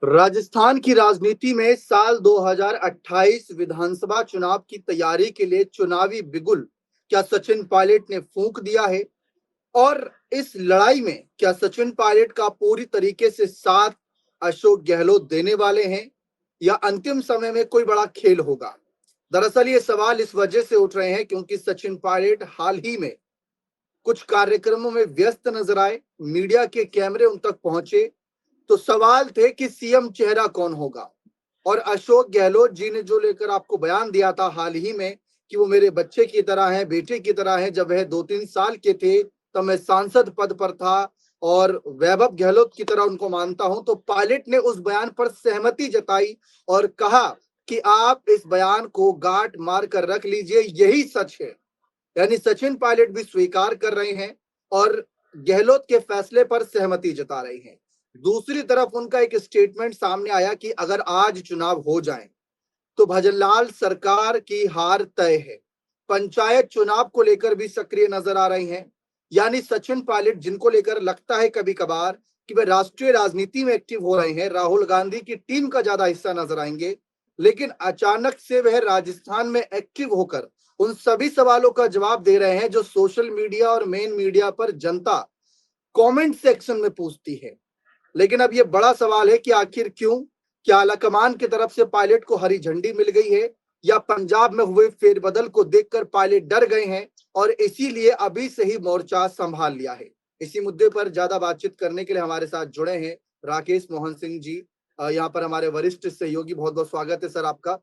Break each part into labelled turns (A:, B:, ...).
A: राजस्थान की राजनीति में साल 2028 विधानसभा चुनाव की तैयारी के लिए चुनावी बिगुल क्या सचिन पायलट ने फूंक दिया है? और इस लड़ाई में क्या सचिन पायलट का पूरी तरीके से साथ अशोक गहलोत देने वाले हैं या अंतिम समय में कोई बड़ा खेल होगा? दरअसल ये सवाल इस वजह से उठ रहे हैं क्योंकि सचिन पायलट हाल ही में कुछ कार्यक्रमों में व्यस्त नजर आए, मीडिया के कैमरे उन तक पहुंचे, तो सवाल थे कि सीएम चेहरा कौन होगा। और अशोक गहलोत जी ने जो लेकर आपको बयान दिया था हाल ही में कि वो मेरे बच्चे की तरह है, बेटे की तरह है, जब वह 2-3 साल के थे तब मैं सांसद पद पर था और वैभव गहलोत की तरह उनको मानता हूं, तो पायलट ने उस बयान पर सहमति जताई और कहा कि आप इस बयान को गांठ मार कर रख लीजिए, यही सच है। यानी सचिन पायलट भी स्वीकार कर रहे हैं और गहलोत के फैसले पर सहमति जता रहे हैं। दूसरी तरफ उनका एक स्टेटमेंट सामने आया कि अगर आज चुनाव हो जाए तो भजनलाल सरकार की हार तय है। पंचायत चुनाव को लेकर भी सक्रिय नजर आ रही हैं। यानी सचिन पायलट, जिनको लेकर लगता है कभी कभार कि वे राष्ट्रीय राजनीति में एक्टिव हो रहे हैं, राहुल गांधी की टीम का ज्यादा हिस्सा नजर आएंगे, लेकिन अचानक से वह राजस्थान में एक्टिव होकर उन सभी सवालों का जवाब दे रहे हैं जो सोशल मीडिया और मेन मीडिया पर जनता कमेंट सेक्शन में पूछती है। लेकिन अब यह बड़ा सवाल है कि आखिर क्यों? क्या आलाकमान की तरफ से पायलट को हरी झंडी मिल गई है या पंजाब में हुए फेरबदल को देखकर पायलट डर गए हैं और इसीलिए अभी से ही मोर्चा संभाल लिया है? इसी मुद्दे पर ज्यादा बातचीत करने के लिए हमारे साथ जुड़े हैं राकेश मोहन सिंह जी, यहाँ पर हमारे वरिष्ठ सहयोगी। बहुत बहुत स्वागत है सर आपका।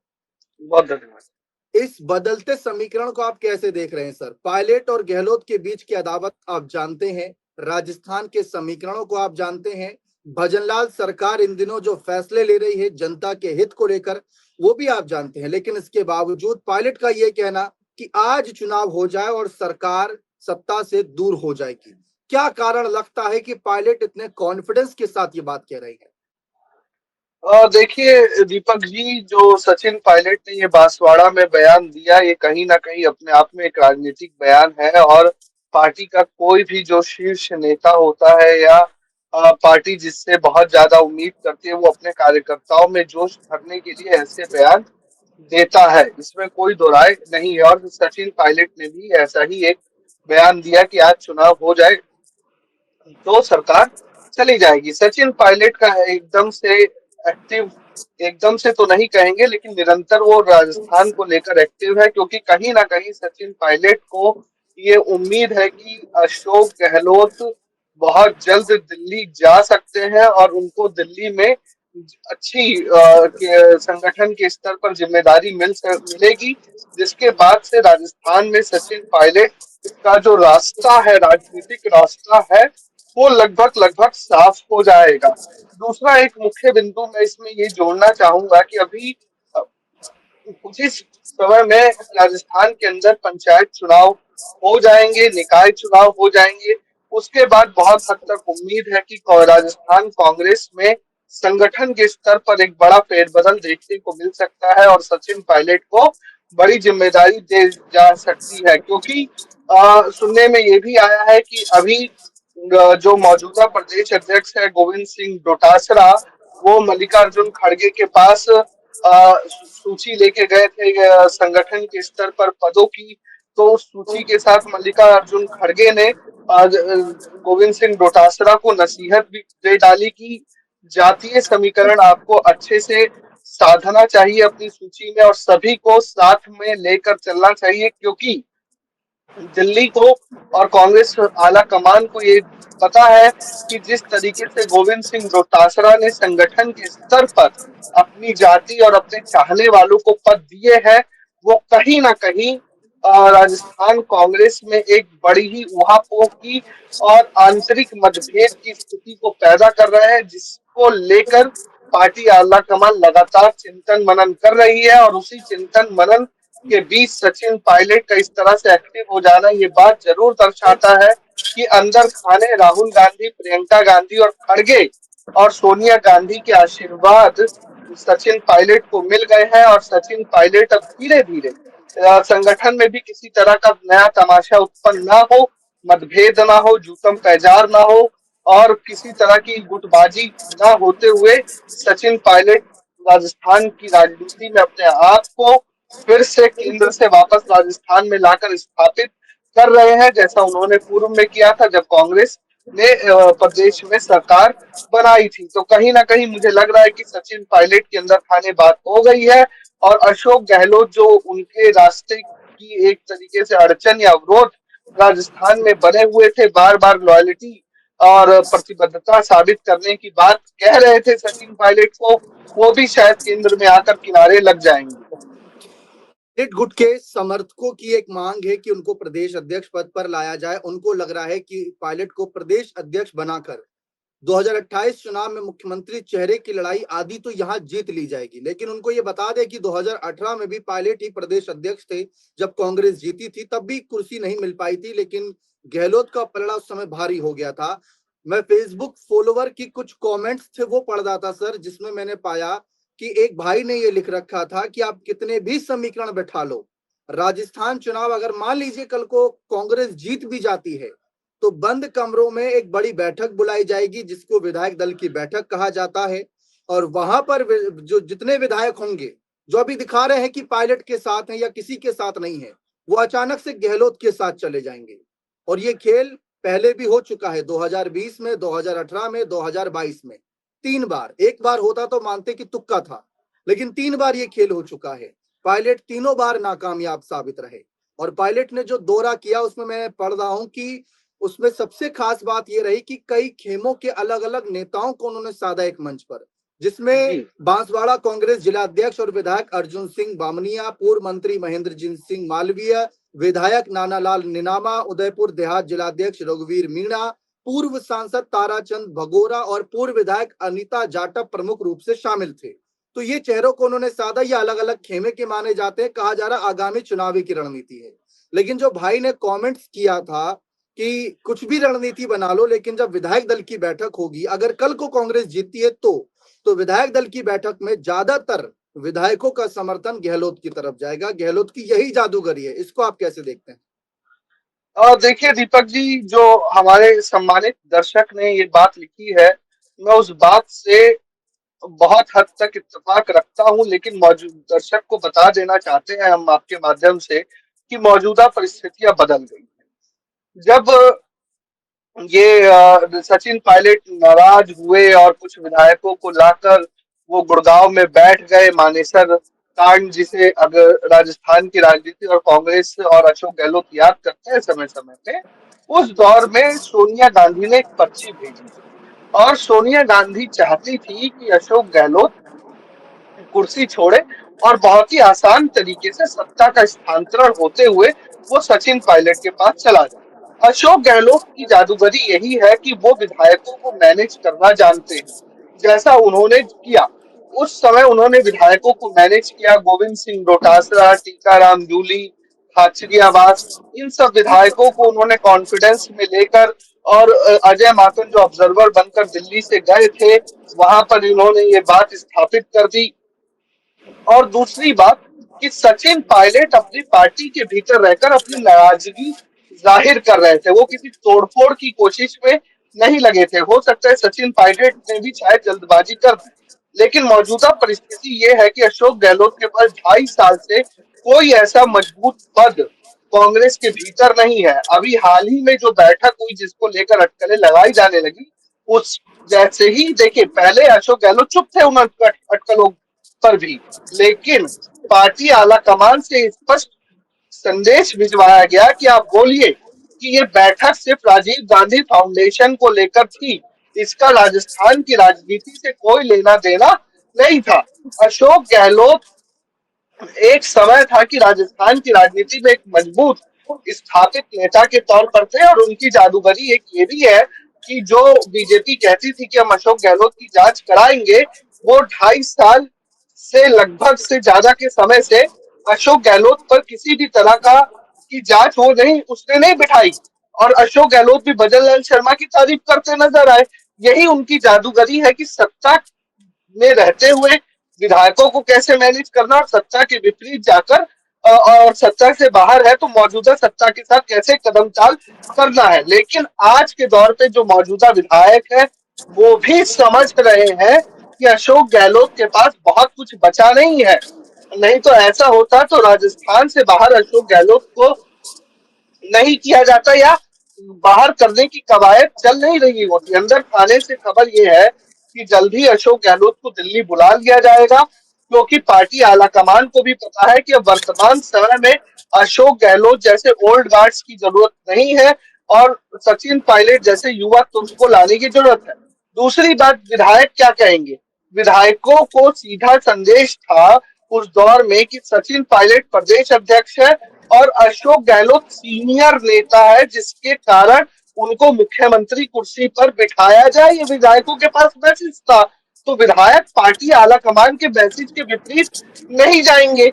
B: बहुत धन्यवाद।
A: इस बदलते समीकरण को आप कैसे देख रहे हैं सर? पायलट और गहलोत के बीच की अदावत आप जानते हैं, राजस्थान के समीकरणों को आप जानते हैं, भजनलाल सरकार इन दिनों जो फैसले ले रही है जनता के हित को लेकर वो भी आप जानते हैं, लेकिन इसके बावजूद पायलट का ये कहना कि आज चुनाव हो जाए और सरकार सत्ता से दूर हो जाएगी, क्या कारण लगता है कि पायलट इतने कॉन्फिडेंस के साथ ये बात कह रही है?
B: देखिए दीपक जी, जो सचिन पायलट ने ये बांसवाड़ा में बयान दिया, ये कहीं ना कहीं अपने आप में एक राजनीतिक बयान है। और पार्टी का कोई भी जो शीर्ष नेता होता है या पार्टी जिससे बहुत ज्यादा उम्मीद करती है, वो अपने कार्यकर्ताओं में जोश भरने के लिए ऐसे बयान देता है, इसमें कोई दो राय नहीं है। और सचिन पायलट ने भी ऐसा ही एक बयान दिया कि आज चुनाव हो जाए तो सरकार चली जाएगी। सचिन पायलट का एकदम से एक्टिव, एकदम से तो नहीं कहेंगे, लेकिन निरंतर वो राजस्थान को लेकर एक्टिव है, क्योंकि कहीं ना कहीं सचिन पायलट को ये उम्मीद है कि अशोक गहलोत बहुत जल्द दिल्ली जा सकते हैं और उनको दिल्ली में अच्छी संगठन के स्तर पर जिम्मेदारी मिलेगी, जिसके बाद से राजस्थान में सचिन पायलट का जो रास्ता है, राजनीतिक रास्ता है, वो लगभग लगभग साफ हो जाएगा। दूसरा एक मुख्य बिंदु मैं इसमें ये जोड़ना चाहूंगा कि अभी कुछ ही समय में राजस्थान के अंदर पंचायत चुनाव हो जाएंगे, निकाय चुनाव हो जाएंगे। उसके बाद बहुत हद तक उम्मीद है कि राजस्थान कांग्रेस में संगठन के स्तर पर एक बड़ा फेरबदल देखने को मिल सकता है और सचिन पायलट को बड़ी जिम्मेदारी दे जा सकती है, क्योंकि सुनने में ये भी आया है कि अभी जो मौजूदा प्रदेश अध्यक्ष है गोविंद सिंह डोटासरा, वो मल्लिकार्जुन खड़गे के पास सूची लेके गए थे संगठन के स्तर पर पदों की। तो उस सूची के साथ मल्लिकार्जुन खड़गे ने गोविंद सिंह डोटासरा को नसीहत भी दे डाली कि जातीय समीकरण आपको अच्छे से साधना चाहिए अपनी सूची में और सभी को साथ में लेकर चलना चाहिए, क्योंकि दिल्ली को और कांग्रेस आला कमान को ये पता है कि जिस तरीके से गोविंद सिंह डोटासरा ने संगठन के स्तर पर अपनी जाति और अपने चाहने वालों को पद दिए हैं, वो कहीं ना कहीं राजस्थान कांग्रेस में एक बड़ी ही उहापोह की और आंतरिक मतभेद की स्थिति को पैदा कर रहे हैं, जिसको लेकर पार्टी आला कमान लगातार चिंतन मनन कर रही है। और उसी चिंतन मनन के बीच सचिन पायलट का इस तरह से एक्टिव हो जाना ये बात जरूर दर्शाता है कि अंदर खाने राहुल गांधी, प्रियंका गांधी और खड़गे और सोनिया गांधी के आशीर्वाद सचिन पायलट को मिल गए हैं। और सचिन पायलट अब धीरे धीरे संगठन में भी किसी तरह का नया तमाशा उत्पन्न ना हो, मतभेद ना हो, जूतम पैजार ना हो, और किसी तरह की गुटबाजी न होते हुए सचिन पायलट राजस्थान की राजनीति में अपने आप को फिर से केंद्र से वापस राजस्थान में लाकर स्थापित कर रहे हैं, जैसा उन्होंने पूर्व में किया था जब कांग्रेस ने प्रदेश में सरकार बनाई थी। तो कहीं ना कहीं मुझे लग रहा है कि सचिन पायलट के अंदर खाने बात हो गई है, और अशोक गहलोत जो उनके रास्ते की एक तरीके से अड़चन या अवरोध राजस्थान में बने हुए थे, बार बार लॉयल्टी और प्रतिबद्धता साबित करने की बात कह रहे थे सचिन पायलट को, वो भी शायद केंद्र में आकर किनारे लग जाएंगे।
A: पायलट गुट के समर्थकों की एक मांग है कि उनको प्रदेश अध्यक्ष पद पर लाया जाए। उनको लग रहा है कि पायलट को प्रदेश अध्यक्ष बनाकर 2028 चुनाव में मुख्यमंत्री चेहरे की लड़ाई आदि तो यहां जीत ली जाएगी। लेकिन उनको ये बता दें कि 2018 में भी पायलट ही प्रदेश अध्यक्ष थे। जब कांग्रेस जीती थी तब भी कुर्सी नहीं मिल पाई थी, लेकिन गहलोत का पलड़ा उस समय भारी हो गया था। मैं फेसबुक फॉलोवर की कुछ कमेंट्स थे वो पढ़ रहा था सर, जिसमें मैंने पाया कि एक भाई ने ये लिख रखा था कि आप कितने भी समीकरण बैठा लो, राजस्थान चुनाव अगर मान लीजिए कल को कांग्रेस जीत भी जाती है तो बंद कमरों में एक बड़ी बैठक बुलाई जाएगी जिसको विधायक दल की बैठक कहा जाता है। और वहां पर जो जितने विधायक होंगे जो अभी दिखा रहे हैं कि पायलट के साथ हैं या किसी के साथ नहीं है, वो अचानक से गहलोत के साथ चले जाएंगे। और ये खेल पहले भी हो चुका है 2020 में, 2018 में, 2022 में। 3 बार, एक बार होता तो मानते कि तुक्का था, लेकिन 3 बार ये खेल हो चुका है। पायलट तीनों बार नाकामयाब साबित रहे। और पायलट ने जो दौरा किया उसमें मैं पढ़ रहा हूं कि उसमें सबसे खास बात यह रही कि कई खेमों के अलग अलग नेताओं को उन्होंने साधा एक मंच पर, जिसमें
B: जी
A: बांसवाड़ा कांग्रेस जिलाध्यक्ष और विधायक अर्जुन सिंह बामनिया, पूर्व मंत्री महेंद्रजीत सिंह मालवीय, विधायक नानालाल निनामा, उदयपुर देहात जिलाध्यक्ष रघुवीर मीणा, पूर्व सांसद ताराचंद भगोरा और पूर्व विधायक अनीता जाटव प्रमुख रूप से शामिल थे। तो ये चेहरों को उन्होंने साधा। ये अलग अलग खेमे के माने जाते हैं, कहा जा रहा आगामी चुनावी की रणनीति है। लेकिन जो भाई ने कमेंट्स किया था कि कुछ भी रणनीति बना लो, लेकिन जब विधायक दल की बैठक होगी, अगर कल को कांग्रेस जीतती है तो विधायक दल की बैठक में ज्यादातर विधायकों का समर्थन गहलोत की तरफ जाएगा। गहलोत की यही जादूगरी है। इसको आप कैसे देखते हैं?
B: और देखिए दीपक जी, जो हमारे सम्मानित दर्शक ने ये बात लिखी है, मैं उस बात से बहुत हद तक इत्तेफाक रखता हूं, लेकिन मौजूद दर्शक को बता देना चाहते हैं हम आपके माध्यम से कि मौजूदा परिस्थितियां बदल गई हैं। जब ये सचिन पायलट नाराज हुए और कुछ विधायकों को लाकर वो गुड़गांव में बैठ गए, मानेसर कांड जिसे अगर राजस्थान की राजनीति और कांग्रेस और अशोक गहलोत याद करते हैं समय समय पे, उस दौर में सोनिया गांधी ने एक पर्ची भेजी थी, और सोनिया गांधी चाहती थी कि अशोक गहलोत कुर्सी छोड़े और बहुत ही आसान तरीके से सत्ता का स्थानांतरण होते हुए वो सचिन पायलट के पास चला जाए। अशोक गहलोत की जादूगरी यही है कि वो विधायकों को मैनेज करना जानते हैं, जैसा उन्होंने किया। उस समय उन्होंने विधायकों को मैनेज किया, गोविंद सिंह डोटासरा, टीकाराम जूली, खाचरियावास, इन सब विधायकों को उन्होंने कॉन्फिडेंस में लेकर, और अजय माकन जो ऑब्जर्वर बनकर दिल्ली से गए थे, वहां पर इन्होंने ये बात स्थापित कर दी। और दूसरी बात कि सचिन पायलट अपनी पार्टी के भीतर रहकर अपनी नाराजगी जाहिर कर रहे थे, वो किसी तोड़फोड़ की कोशिश में नहीं लगे थे। हो सकता है सचिन पायलट ने भी शायद जल्दबाजी कर दी, लेकिन मौजूदा परिस्थिति ये है कि अशोक गहलोत के पास 2.5 साल से कोई ऐसा मजबूत पद कांग्रेस के भीतर नहीं है। अभी हाल ही में जो बैठक हुई जिसको लेकर अटकलें लगाई जाने लगी, उस जैसे ही देखिए, पहले अशोक गहलोत चुप थे उन अटकलों पर भी, लेकिन पार्टी आला कमान से स्पष्ट संदेश भिजवाया गया कि आप बोलिए कि ये बैठक सिर्फ राजीव गांधी फाउंडेशन को लेकर थी, इसका राजस्थान की राजनीति से कोई लेना देना नहीं था। अशोक गहलोत एक समय था कि राजस्थान की राजनीति में एक मजबूत स्थापित नेता के तौर पर थे, और उनकी जादूगरी एक ये भी है कि जो बीजेपी कहती थी कि हम अशोक गहलोत की जांच कराएंगे, वो 2.5 साल से लगभग से ज्यादा के समय से अशोक गहलोत पर किसी भी तरह का की जांच हो नहीं, उसने नहीं बिठाई, और अशोक गहलोत भी भजन लाल शर्मा की तारीफ करते नजर आए। यही उनकी जादूगरी है कि सत्ता में रहते हुए विधायकों को कैसे मैनेज करना, और सत्ता के विपरीत जाकर और सत्ता से बाहर है तो मौजूदा सत्ता के साथ कैसे कदम चाल करना है। लेकिन आज के दौर पे जो मौजूदा विधायक है वो भी समझ रहे हैं कि अशोक गहलोत के पास बहुत कुछ बचा नहीं है। नहीं तो ऐसा होता तो राजस्थान से बाहर अशोक गहलोत को नहीं किया जाता, या बाहर करने की कवायद चल नहीं रही होती। अंदर थाने से खबर ये है कि जल्द ही अशोक गहलोत को दिल्ली बुला लिया जाएगा, क्योंकि पार्टी आलाकमान को भी पता है कि अब वर्तमान समय में अशोक गहलोत जैसे ओल्ड गार्ड्स की जरूरत नहीं है और सचिन पायलट जैसे युवा तुर्क को लाने की जरूरत है। दूसरी बात, विधायक क्या कहेंगे? विधायकों को सीधा संदेश था उस दौर में कि सचिन पायलट प्रदेश अध्यक्ष है और अशोक गहलोत सीनियर नेता है, जिसके कारण उनको मुख्यमंत्री कुर्सी पर बिठाया जाए। ये विधायकों के पास मैसेज था। तो विधायक पार्टी आला कमान के मैसेज के विपरीत नहीं जाएंगे।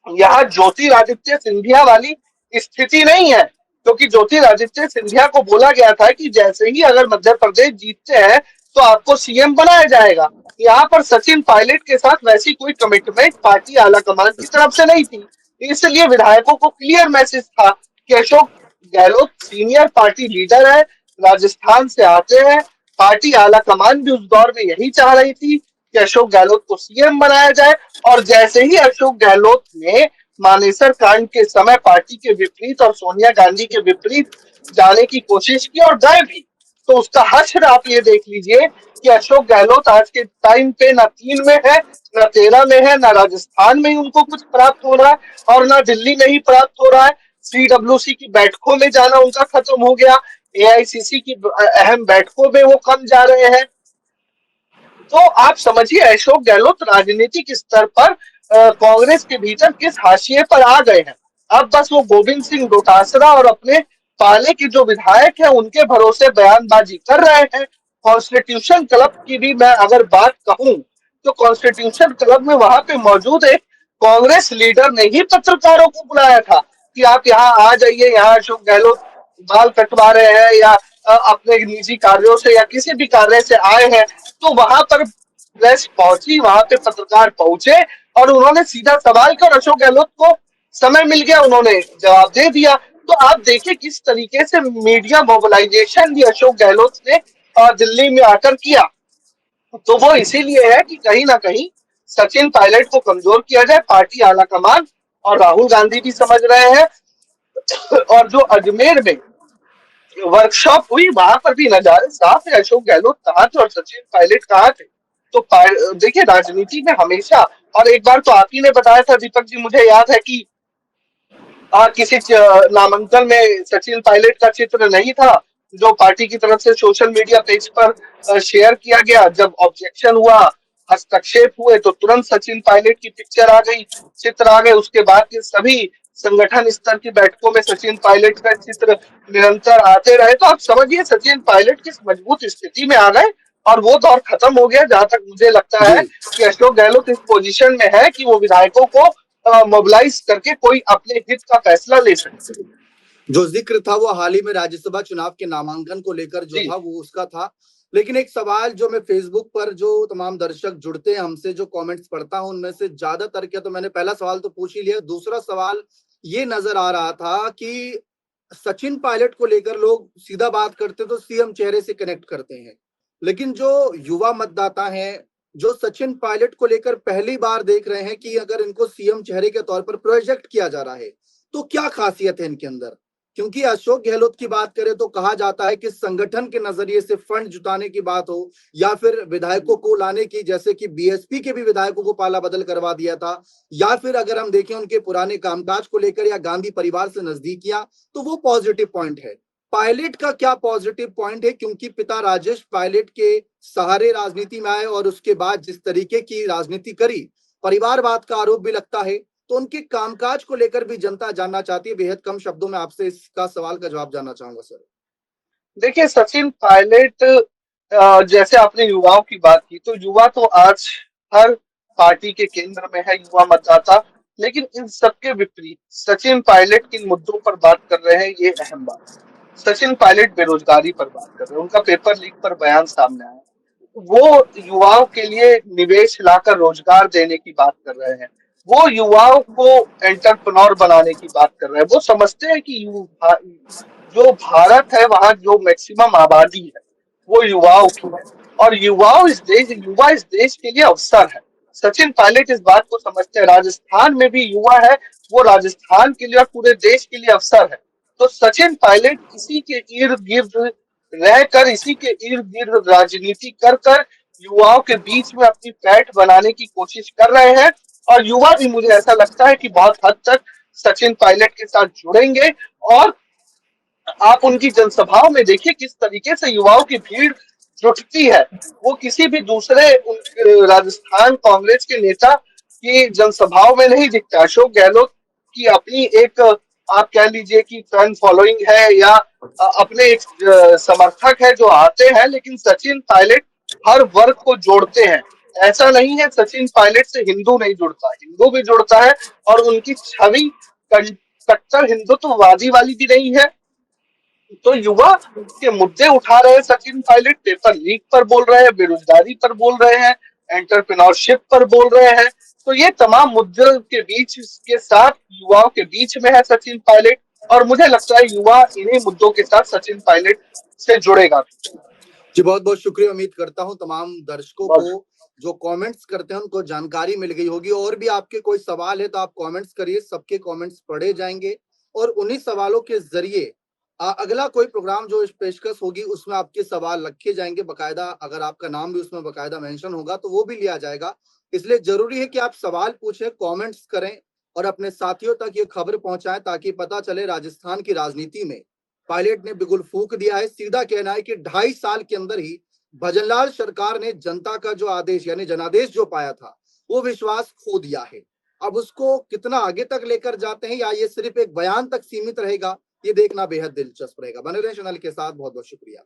B: यहाँ ज्योतिरादित्य सिंधिया वाली स्थिति नहीं है, क्योंकि ज्योतिरादित्य सिंधिया को बोला गया था कि जैसे ही अगर मध्य प्रदेश जीतते हैं तो आपको सीएम बनाया जाएगा। यहाँ पर सचिन पायलट के साथ वैसी कोई कमिटमेंट पार्टी आलाकमान की तरफ से नहीं थी। इसलिए विधायकों को क्लियर मैसेज था कि Ashok Gehlot senior party leader है, राजस्थान से आते हैं। पार्टी आलाकमान भी उस दौर में यही चाह रही थी कि अशोक गहलोत को सीएम बनाया जाए। और जैसे ही अशोक गहलोत ने मानेसर कांड के समय पार्टी के विपरीत और सोनिया गांधी के विपरीत जाने की कोशिश की और गए भी, तो उसका हश्र आप ये देख लीजिए कि अशोक गहलोत आज के टाइम पे ना 3 में है, ना 13 में है, ना राजस्थान में ही उनको कुछ प्राप्त हो रहा है और ना दिल्ली में ही प्राप्त हो रहा है। सीडब्ल्यूसी की बैठकों में जाना उनका खत्म हो गया, एआईसीसी की अहम बैठकों में वो कम जा रहे हैं। तो आप समझिए अशोक गहलोत राजनीतिक स्तर पर कांग्रेस के भीतर किस हाशिए पर आ गए हैं। अब बस वो गोविंद सिंह डोटासरा और अपने पाले के जो विधायक हैं उनके भरोसे बयानबाजी कर रहे हैं। कॉन्स्टिट्यूशन क्लब की भी मैं अगर बात कहूं तो कॉन्स्टिट्यूशन क्लब में वहां पे मौजूद एक कांग्रेस लीडर ने ही पत्रकारों को बुलाया था कि आप यहाँ आ जाइए, यहाँ अशोक गहलोत बाल कटवा रहे हैं या अपने निजी कार्यों से या किसी भी कार्य से आए हैं। तो वहां पर प्रेस पहुंची, वहां पे पत्रकार पहुंचे और उन्होंने सीधा सवाल किया और अशोक गहलोत को समय मिल गया, उन्होंने जवाब दे दिया। तो आप देखिए किस तरीके से मीडिया मोबिलाइजेशन भी अशोक गहलोत ने दिल्ली में आकर किया। तो वो इसीलिए है कि कहीं ना कहीं सचिन पायलट को कमजोर किया जाए। पार्टी आलाकमान और राहुल गांधी भी समझ रहे हैं। और जो अजमेर में वर्कशॉप हुई वहां पर भी नजारे साफ है, अशोक गहलोत कहाँ थे और सचिन पायलट कहाँ थे। तो देखिए राजनीति में हमेशा, और एक बार तो आप ही ने बताया था दीपक जी, मुझे याद है कि किसी नामांकन में सचिन पायलट का चित्र नहीं था जो पार्टी की तरफ से सोशल मीडिया पेज पर शेयर किया गया। जब ऑब्जेक्शन हुआ, हस्तक्षेप हुए तो तुरंत सचिन पायलट की पिक्चर आ गई, चित्र आ गए। उसके बाद के सभी संगठन स्तर की बैठकों में सचिन पायलट का चित्र निरंतर आते रहे। तो आप समझिए सचिन पायलट किस मजबूत स्थिति में आ गए और वो दौर खत्म हो गया। जहां तक मुझे लगता
A: जी।
B: है कि अशोक गहलोत इस पोजीशन में है कि वो विधायकों को मोबिलाइज करके कोई अपने हित का फैसला ले सकते।
A: जो जिक्र था वो हाल ही में राज्यसभा चुनाव के नामांकन को लेकर जो
B: जी
A: था वो उसका था। लेकिन एक सवाल जो मैं फेसबुक पर जो तमाम दर्शक जुड़ते हैं हमसे, जो कमेंट्स पढ़ता हूं, उनमें से ज्यादातर क्या, तो मैंने पहला सवाल तो पूछ ही लिया। दूसरा सवाल ये नजर आ रहा था कि सचिन पायलट को लेकर लोग सीधा बात करते तो सीएम चेहरे से कनेक्ट करते हैं, लेकिन जो युवा मतदाता हैं जो सचिन पायलट को लेकर पहली बार देख रहे हैं कि अगर इनको सीएम चेहरे के तौर पर प्रोजेक्ट किया जा रहा है तो क्या खासियत है इनके अंदर। क्योंकि अशोक गहलोत की बात करें तो कहा जाता है कि संगठन के नजरिए से फंड जुटाने की बात हो या फिर विधायकों को लाने की, जैसे कि बीएसपी के भी विधायकों को पाला बदल करवा दिया था, या फिर अगर हम देखें उनके पुराने कामकाज को लेकर या गांधी परिवार से नजदीकियां, तो वो पॉजिटिव पॉइंट है। पायलट का क्या पॉजिटिव पॉइंट है? क्योंकि पिता राजेश पायलट के सहारे राजनीति में आए और उसके बाद जिस तरीके की राजनीति करी, परिवारवाद का आरोप भी लगता है, तो उनके कामकाज को लेकर भी जनता जानना चाहती है। बेहद कम शब्दों में आपसे इसका सवाल का जवाब जानना चाहूंगा सर।
B: देखिए सचिन पायलट, जैसे आपने युवाओं की बात की, तो युवा तो आज हर पार्टी के केंद्र में है, युवा मतदाता। लेकिन इन सबके विपरीत सचिन पायलट किन मुद्दों पर बात कर रहे हैं ये अहम बात। सचिन पायलट बेरोजगारी पर बात कर रहे हैं, उनका पेपर लीक पर बयान सामने आया। वो युवाओं के लिए निवेश लाकर रोजगार देने की बात कर रहे हैं। वो युवाओं को एंटरप्रेन्योर बनाने की बात कर रहे हैं। वो समझते हैं कि जो भारत है वहां जो मैक्सिमम आबादी है वो युवाओं की है, और युवा इस देश के लिए अवसर है। सचिन पायलट इस बात को समझते हैं। राजस्थान में भी युवा है, वो राजस्थान के लिए और पूरे देश के लिए अवसर है। तो सचिन पायलट इसी के इर्द गिर्द रहकर, इसी के इर्द गिर्द राजनीति कर कर युवाओं के बीच में अपनी पैठ बनाने की कोशिश कर रहे हैं। और युवा भी, मुझे ऐसा लगता है कि बहुत हद तक सचिन पायलट के साथ जुड़ेंगे। और आप उनकी जनसभाओं में देखिए किस तरीके से युवाओं की भीड़ जुटती है। वो किसी भी दूसरे राजस्थान कांग्रेस के नेता की जनसभाओं में नहीं दिखता। अशोक गहलोत की अपनी एक, आप कह लीजिए कि फैन फॉलोइंग है, या अपने एक समर्थक है जो आते हैं, लेकिन सचिन पायलट हर वर्ग को जोड़ते हैं। ऐसा नहीं है सचिन पायलट से हिंदू नहीं जुड़ता, हिंदू भी जुड़ता है। और उनकी छवि कट्टर हिंदुत्ववादी वाली भी नहीं है। तो युवा के मुद्दे उठा रहे हैं सचिन पायलट, पेपर लीक पर बोल रहे हैं, बेरोजगारी पर बोल रहे हैं, एंटरप्रेन्योरशिप पर बोल रहे हैं। तो ये तमाम मुद्दों के बीच के साथ युवाओं के बीच में है सचिन पायलट। और मुझे लगता है युवा इन्हीं मुद्दों के साथ सचिन पायलट से जुड़ेगा भी।
A: जी बहुत बहुत शुक्रिया। उम्मीद करता हूं तमाम दर्शकों
B: बहुत
A: को जो कमेंट्स करते हैं उनको जानकारी मिल गई होगी। और भी आपके कोई सवाल है तो आप कमेंट्स करिए, सबके कमेंट्स पढ़े जाएंगे और उन्हीं सवालों के जरिए अगला कोई प्रोग्राम जो पेशकश होगी उसमें आपके सवाल रखे जाएंगे बकायदा। अगर आपका नाम भी उसमें बकायदा मेंशन होगा तो वो भी लिया जाएगा। इसलिए जरूरी है कि आप सवाल पूछें, कमेंट्स करें और अपने साथियों तक ये खबर पहुंचाएं ताकि पता चले राजस्थान की राजनीति में पायलट ने बिगुल फूंक दिया है। सीधा कहना है कि 2.5 साल के अंदर ही भजनलाल सरकार ने जनता का जो आदेश यानी जनादेश जो पाया था वो विश्वास खो दिया है। अब उसको कितना आगे तक लेकर जाते हैं या ये सिर्फ एक बयान तक सीमित रहेगा, ये देखना बेहद दिलचस्प रहेगा। बने रहे चैनल के साथ। बहुत बहुत शुक्रिया।